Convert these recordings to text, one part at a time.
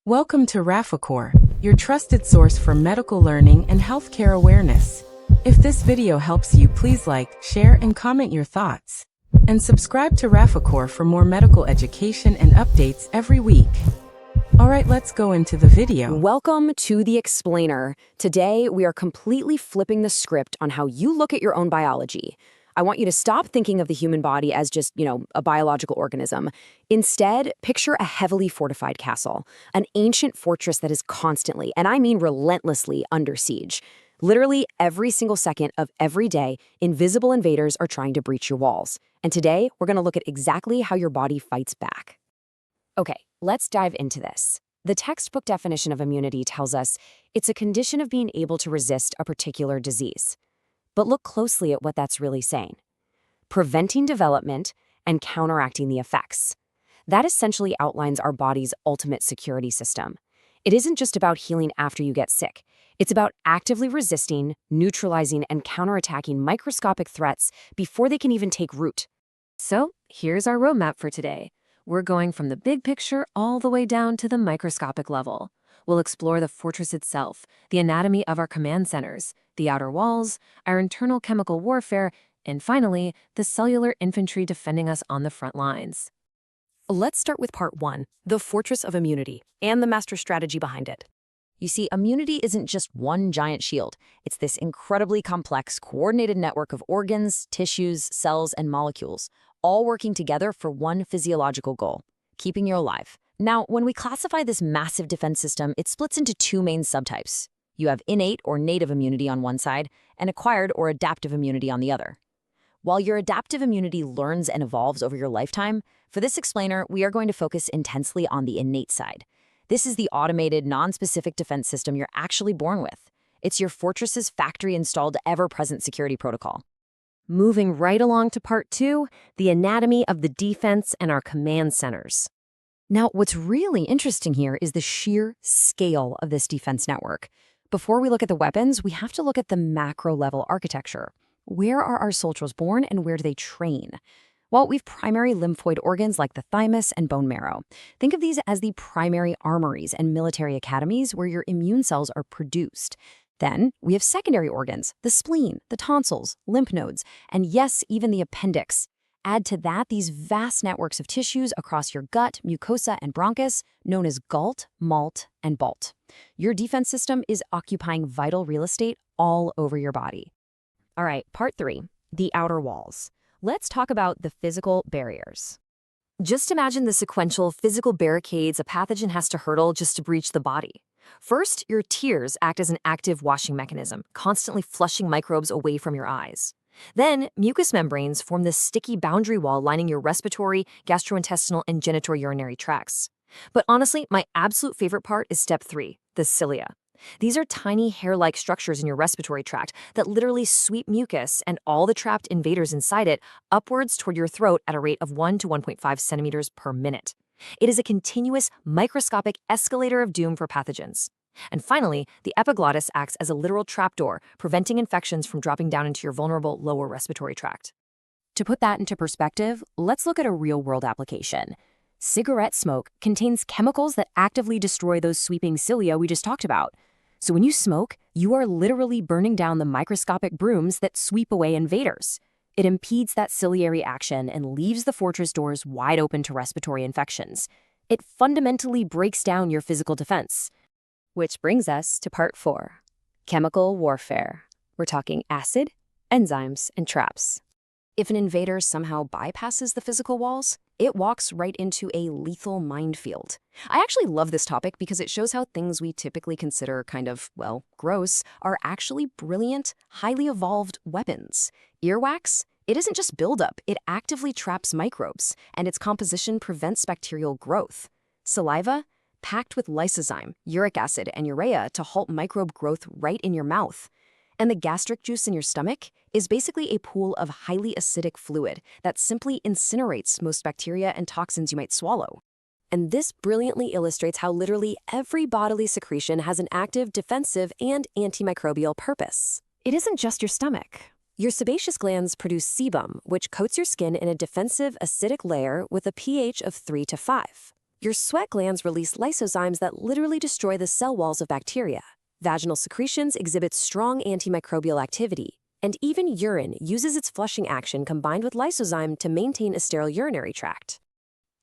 Welcome to RAFACOR, your trusted source for medical learning and healthcare awareness. If this video helps you, please like, share, and comment your thoughts. And subscribe to RAFACOR for more medical education and updates every week. Alright, let's go into the video. Welcome to The Explainer. Today, we are completely flipping the script on how you look at your own biology. I want you to stop thinking of the human body as just, a biological organism. Instead, picture a heavily fortified castle, an ancient fortress that is constantly, and I mean relentlessly, under siege. Literally every single second of every day, invisible invaders are trying to breach your walls. And today, we're going to look at exactly how your body fights back. Okay, let's dive into this. The textbook definition of immunity tells us it's a condition of being able to resist a particular disease. But look closely at what that's really saying. Preventing development and counteracting the effects. That essentially outlines our body's ultimate security system. It isn't just about healing after you get sick. It's about actively resisting, neutralizing, and counterattacking microscopic threats before they can even take root. So, here's our roadmap for today. We're going from the big picture all the way down to the microscopic level. We'll explore the fortress itself, the anatomy of our command centers, the outer walls, our internal chemical warfare, and finally, the cellular infantry defending us on the front lines. Let's start with part 1, the fortress of immunity, and the master strategy behind it. You see, immunity isn't just one giant shield. It's this incredibly complex, coordinated network of organs, tissues, cells, and molecules, all working together for one physiological goal: keeping you alive. Now, when we classify this massive defense system, it splits into two main subtypes. You have innate or native immunity on one side, and acquired or adaptive immunity on the other. While your adaptive immunity learns and evolves over your lifetime, for this explainer, we are going to focus intensely on the innate side. This is the automated, non-specific defense system you're actually born with. It's your fortress's factory-installed, ever-present security protocol. Moving right along to part 2, the anatomy of the defense and our command centers. Now, what's really interesting here is the sheer scale of this defense network. Before we look at the weapons, we have to look at the macro-level architecture. Where are our soldiers born and where do they train? Well, we've primary lymphoid organs like the thymus and bone marrow. Think of these as the primary armories and military academies where your immune cells are produced. Then, we have secondary organs, the spleen, the tonsils, lymph nodes, and yes, even the appendix. Add to that these vast networks of tissues across your gut, mucosa, and bronchus, known as GALT, MALT, and BALT. Your defense system is occupying vital real estate all over your body. All right, part 3, the outer walls. Let's talk about the physical barriers. Just imagine the sequential physical barricades a pathogen has to hurdle just to breach the body. First, your tears act as an active washing mechanism, constantly flushing microbes away from your eyes. Then, mucous membranes form this sticky boundary wall lining your respiratory, gastrointestinal, and genitourinary tracts. But honestly, my absolute favorite part is step 3, the cilia. These are tiny hair-like structures in your respiratory tract that literally sweep mucus and all the trapped invaders inside it upwards toward your throat at a rate of 1 to 1.5 centimeters per minute. It is a continuous, microscopic escalator of doom for pathogens. And finally, the epiglottis acts as a literal trapdoor, preventing infections from dropping down into your vulnerable lower respiratory tract. To put that into perspective, let's look at a real-world application. Cigarette smoke contains chemicals that actively destroy those sweeping cilia we just talked about. So when you smoke, you are literally burning down the microscopic brooms that sweep away invaders. It impedes that ciliary action and leaves the fortress doors wide open to respiratory infections. It fundamentally breaks down your physical defense. Which brings us to part 4, chemical warfare. We're talking acid, enzymes, and traps. If an invader somehow bypasses the physical walls, it walks right into a lethal minefield. I actually love this topic because it shows how things we typically consider kind of, gross, are actually brilliant, highly evolved weapons. Earwax? It isn't just buildup, it actively traps microbes, and its composition prevents bacterial growth. Saliva? Packed with lysozyme, uric acid, and urea to halt microbe growth right in your mouth. And the gastric juice in your stomach is basically a pool of highly acidic fluid that simply incinerates most bacteria and toxins you might swallow. And this brilliantly illustrates how literally every bodily secretion has an active, defensive, and antimicrobial purpose. It isn't just your stomach. Your sebaceous glands produce sebum, which coats your skin in a defensive acidic layer with a pH of 3 to 5. Your sweat glands release lysozymes that literally destroy the cell walls of bacteria. Vaginal secretions exhibit strong antimicrobial activity, and even urine uses its flushing action combined with lysozyme to maintain a sterile urinary tract.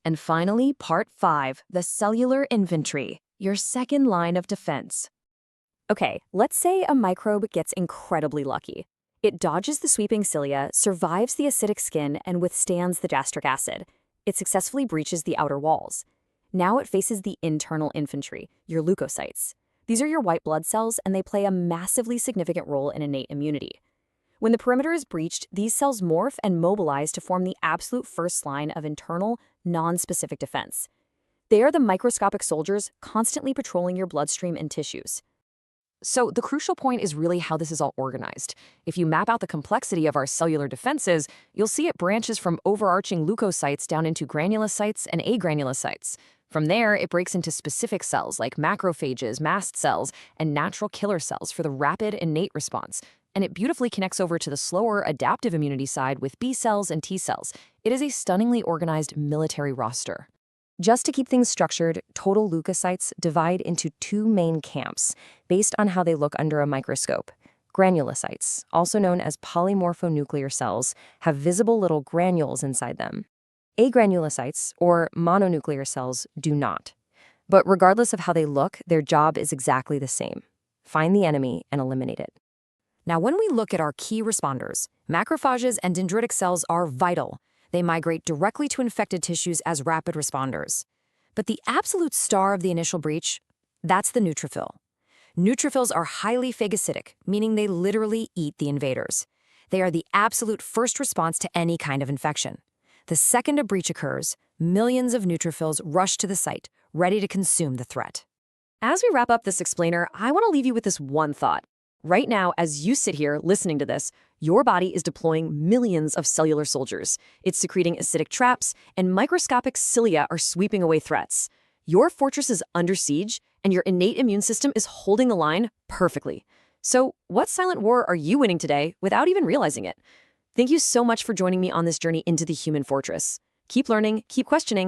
And finally, part 5, the cellular inventory, your second line of defense. Okay, let's say a microbe gets incredibly lucky. It dodges the sweeping cilia, survives the acidic skin, and withstands the gastric acid. It successfully breaches the outer walls. Now it faces the internal infantry, your leukocytes. These are your white blood cells, and they play a massively significant role in innate immunity. When the perimeter is breached, these cells morph and mobilize to form the absolute first line of internal, non-specific defense. They are the microscopic soldiers constantly patrolling your bloodstream and tissues. So the crucial point is really how this is all organized. If you map out the complexity of our cellular defenses, you'll see it branches from overarching leukocytes down into granulocytes and agranulocytes. From there, it breaks into specific cells like macrophages, mast cells, and natural killer cells for the rapid innate response. And it beautifully connects over to the slower adaptive immunity side with B cells and T cells. It is a stunningly organized military roster. Just to keep things structured, total leukocytes divide into 2 main camps based on how they look under a microscope. Granulocytes, also known as polymorphonuclear cells, have visible little granules inside them. Agranulocytes, or mononuclear cells, do not. But regardless of how they look, their job is exactly the same: find the enemy and eliminate it. Now, when we look at our key responders, macrophages and dendritic cells are vital. They migrate directly to infected tissues as rapid responders. But the absolute star of the initial breach, that's the neutrophil. Neutrophils are highly phagocytic, meaning they literally eat the invaders. They are the absolute first response to any kind of infection. The second a breach occurs, millions of neutrophils rush to the site, ready to consume the threat. As we wrap up this explainer, I want to leave you with this one thought. Right now, as you sit here listening to this, your body is deploying millions of cellular soldiers. It's secreting acidic traps, and microscopic cilia are sweeping away threats. Your fortress is under siege, and your innate immune system is holding the line perfectly. So, what silent war are you winning today without even realizing it? Thank you so much for joining me on this journey into the human fortress. Keep learning, keep questioning.